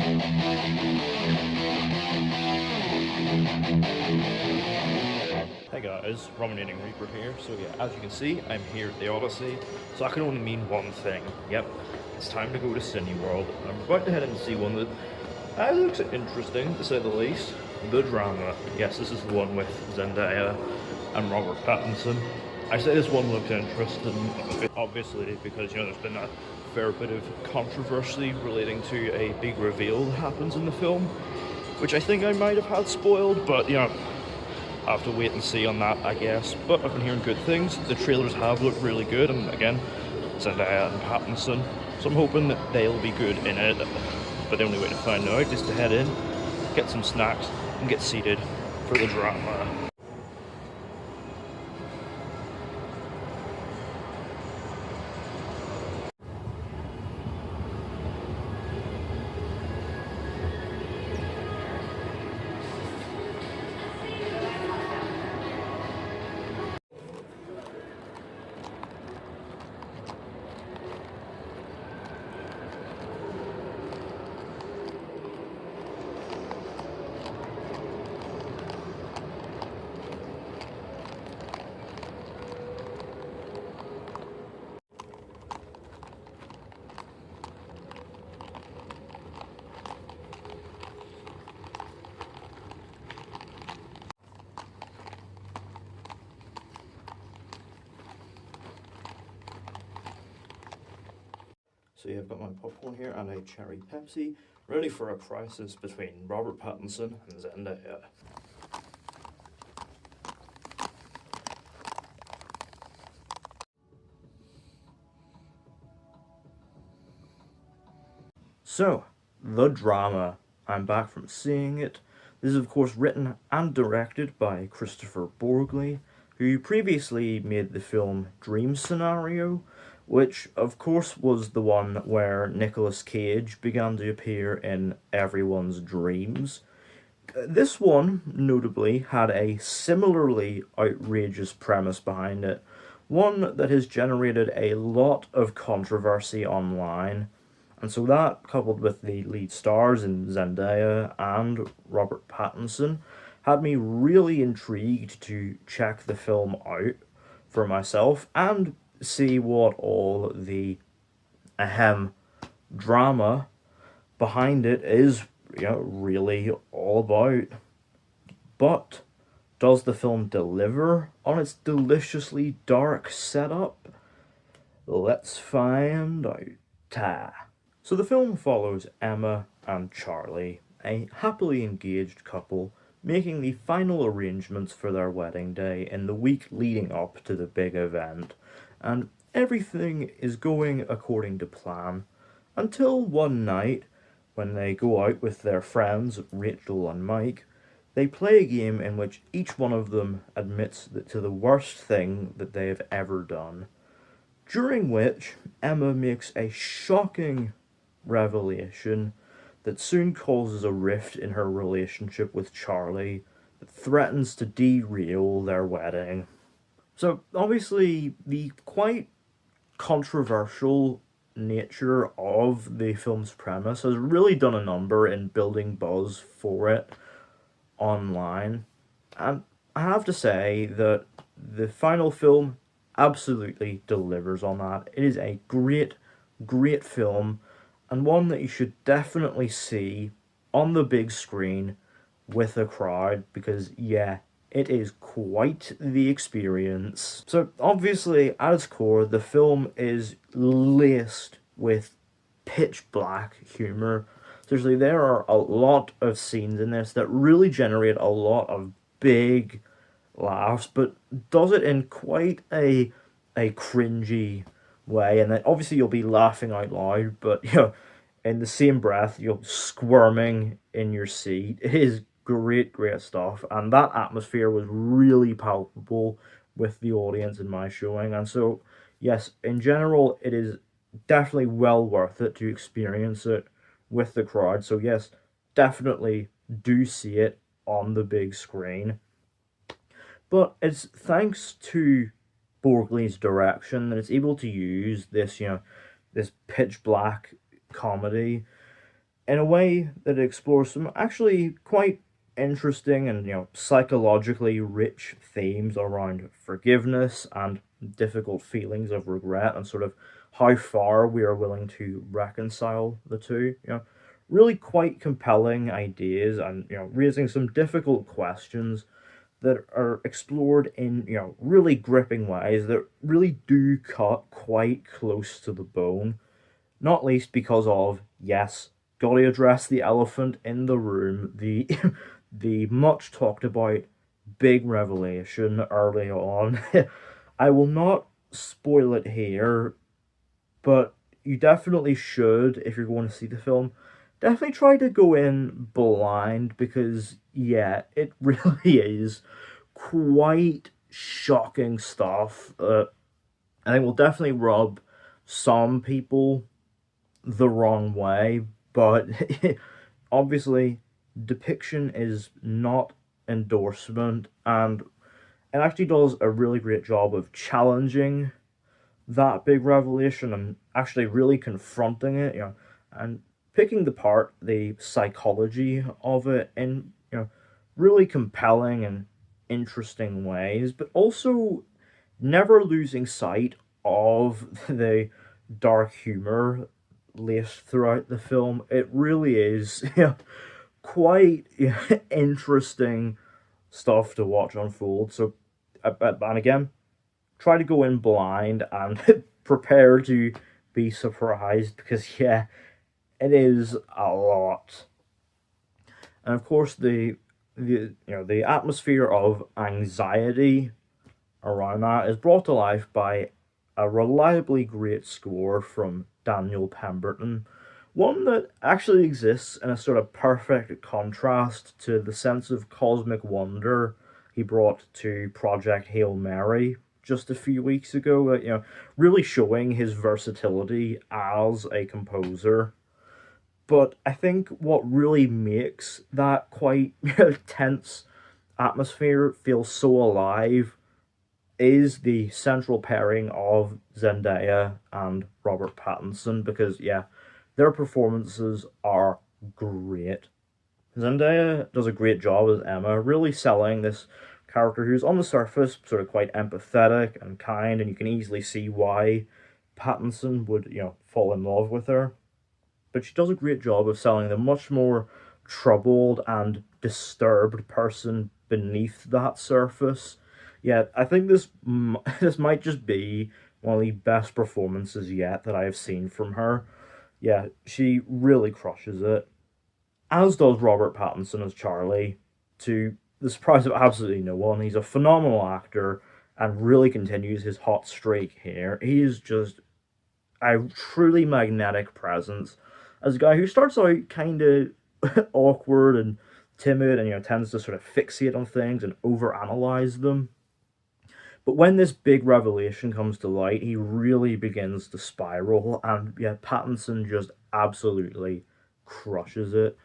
Hey guys, Rominating Reaper here. So yeah, as you can see, I'm here at the Odyssey. So I can only mean one thing. Yep, it's time to go to Cineworld. I'm about to head in and see one that looks interesting, to say the least. The Drama. Yes, this is the one with Zendaya and Robert Pattinson. I say this one looks interesting, obviously, because, you know, there's been a fair bit of controversy relating to a big reveal that happens in the film, which I think I might have had spoiled, but, you know, I'll have to wait and see on that, I guess. But I've been hearing good things. The trailers have looked really good, and again, Zendaya and Pattinson. So I'm hoping that they'll be good in it. But the only way to find out is to head in, get some snacks, and get seated for the drama. So yeah, I've got my popcorn here and a cherry Pepsi, ready for a crisis between Robert Pattinson and Zendaya. So, The Drama. I'm back from seeing it. This is of course written and directed by Christopher Borgley, who previously made the film Dream Scenario, which of course was the one where Nicolas Cage began to appear in everyone's dreams. This one, notably, had a similarly outrageous premise behind it, one that has generated a lot of controversy online. And so that, coupled with the lead stars in Zendaya and Robert Pattinson, had me really intrigued to check the film out for myself and see what all the drama behind it is, you know, really all about. But does the film deliver on its deliciously dark setup? Let's find out. So the film follows Emma and Charlie, a happily engaged couple, making the final arrangements for their wedding day in the week leading up to the big event, and everything is going according to plan, until one night, when they go out with their friends Rachel and Mike, they play a game in which each one of them admits to the worst thing that they have ever done, during which Emma makes a shocking revelation that soon causes a rift in her relationship with Charlie that threatens to derail their wedding. So obviously the quite controversial nature of the film's premise has really done a number in building buzz for it online, and I have to say that the final film absolutely delivers on that. It is a great film, and one that you should definitely see on the big screen with a crowd, because yeah, it is quite the experience. So obviously, at its core, the film is laced with pitch black humor. Seriously, there are a lot of scenes in this that really generate a lot of big laughs, but does it in quite a cringy way, and then obviously you'll be laughing out loud, but you know, in the same breath you're squirming in your seat. It is great stuff, and that atmosphere was really palpable with the audience in my showing. And so yes, in general, it is definitely well worth it to experience it with the crowd. So yes, definitely do see it on the big screen. But it's thanks to Borgley's direction that it's able to use this, you know, this pitch black comedy in a way that it explores some actually quite interesting and psychologically rich themes around forgiveness and difficult feelings of regret and sort of how far we are willing to reconcile the two. Really quite compelling ideas and raising some difficult questions that are explored in really gripping ways that really do cut quite close to the bone, not least because of, yes, gotta address the elephant in the room, the the much talked about big revelation early on. I will not spoil it here, but you definitely should, if you're going to see the film, definitely try to go in blind because, yeah, it really is quite shocking stuff. I think will definitely rub some people the wrong way, but obviously, depiction is not endorsement, and it actually does a really great job of challenging that big revelation and actually really confronting it, and picking apart the psychology of it in, really compelling and interesting ways, but also never losing sight of the dark humor laced throughout the film. It really is quite interesting stuff to watch unfold. So, and again, try to go in blind and prepare to be surprised because, yeah, it is a lot. And of course, the atmosphere of anxiety around that is brought to life by a reliably great score from Daniel Pemberton, one that actually exists in a sort of perfect contrast to the sense of cosmic wonder he brought to Project Hail Mary just a few weeks ago. Really showing his versatility as a composer. But I think what really makes that quite tense atmosphere feel so alive is the central pairing of Zendaya and Robert Pattinson because, yeah, their performances are great. Zendaya does a great job as Emma, really selling this character who's on the surface sort of quite empathetic and kind, and you can easily see why Pattinson would, fall in love with her. But she does a great job of selling the much more troubled and disturbed person beneath that surface. Yeah, I think this might just be one of the best performances yet that I have seen from her. Yeah, she really crushes it. As does Robert Pattinson as Charlie, to the surprise of absolutely no one. He's a phenomenal actor and really continues his hot streak here. He is just a truly magnetic presence as a guy who starts out kind of awkward and timid and tends to sort of fixate on things and overanalyze them. But when this big revelation comes to light, he really begins to spiral, and yeah, Pattinson just absolutely crushes it.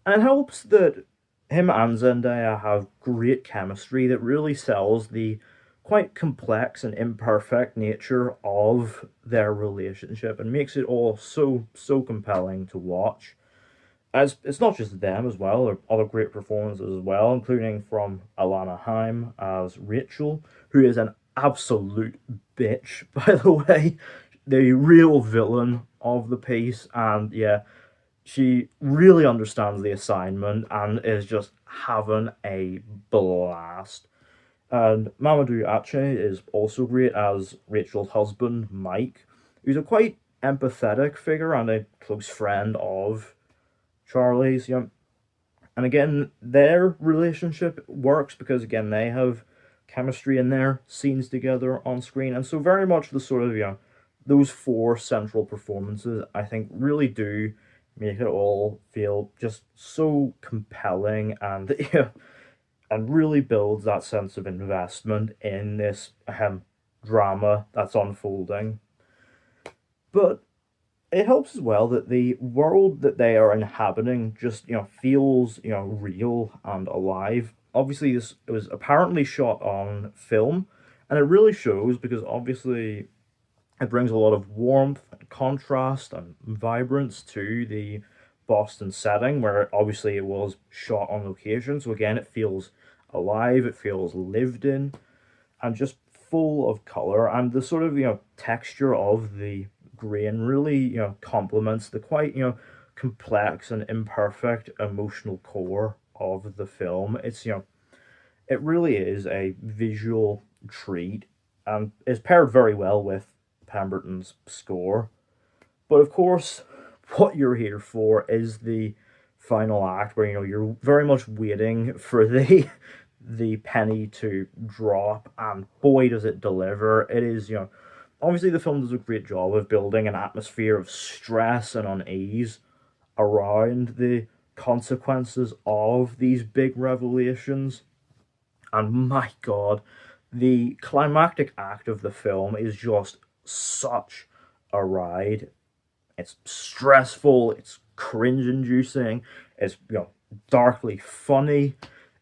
And it helps that him and Zendaya have great chemistry that really sells the quite complex and imperfect nature of their relationship and makes it all so compelling to watch. As it's not just them as well, there are other great performances as well, including from Alana Haim as Rachel, who is an absolute bitch, by the way, the real villain of the piece, and yeah, she really understands the assignment and is just having a blast. And Mamadou Ache is also great as Rachel's husband, Mike, who's a quite empathetic figure and a close friend of Charlie's. And again, their relationship works because again they have chemistry in their scenes together on screen, and so very much the sort of those four central performances I think really do make it all feel just so compelling and and really builds that sense of investment in this drama that's unfolding. But it helps as well that the world that they are inhabiting just feels real and alive. Obviously, this it was apparently shot on film, and it really shows because obviously it brings a lot of warmth and contrast and vibrance to the Boston setting, where obviously it was shot on location. So again, it feels alive, it feels lived in, and just full of color. And the sort of, texture of the grain really, complements the quite, complex and imperfect emotional core of the film. It's, it really is a visual treat and is paired very well with Pemberton's score. But of course, what you're here for is the final act, where you're very much waiting for the penny to drop, and boy does it deliver. It is, obviously the film does a great job of building an atmosphere of stress and unease around the consequences of these big revelations. And my god, the climactic act of the film is just such a ride. It's stressful, it's cringe-inducing, it's, darkly funny.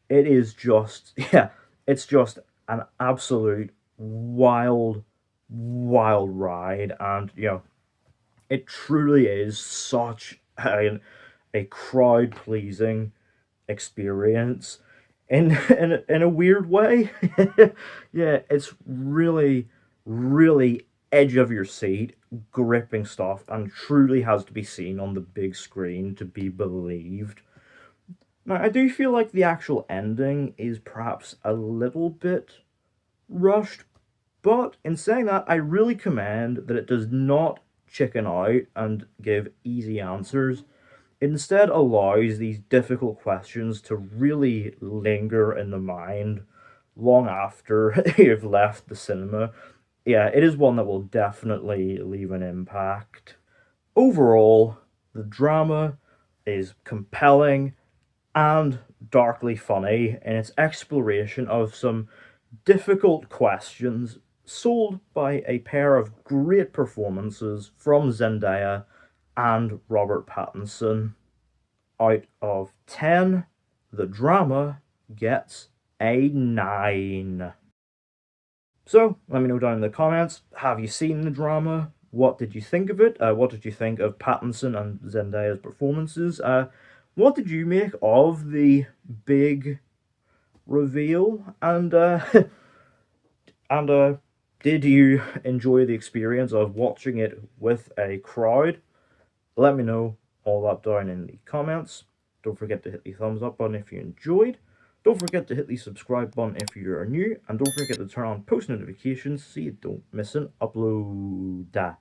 It is just, yeah, it's just an absolute wild, wild ride. And, it truly is such a crowd-pleasing experience in a weird way. Yeah, it's really, really edge of your seat, gripping stuff, and truly has to be seen on the big screen to be believed. Now, I do feel like the actual ending is perhaps a little bit rushed, but in saying that, I really commend that it does not chicken out and give easy answers. It instead allows these difficult questions to really linger in the mind long after you've left the cinema. Yeah, it is one that will definitely leave an impact. Overall, the drama is compelling and darkly funny in its exploration of some difficult questions, sold by a pair of great performances from Zendaya and Robert Pattinson. Out of 10, the drama gets a 9. So, let me know down in the comments, have you seen the drama? What did you think of it? What did you think of Pattinson and Zendaya's performances? What did you make of the big reveal? And, did you enjoy the experience of watching it with a crowd? Let me know all that down in the comments. Don't forget to hit the thumbs up button if you enjoyed. Don't forget to hit the subscribe button if you are new. And don't forget to turn on post notifications so you don't miss an upload.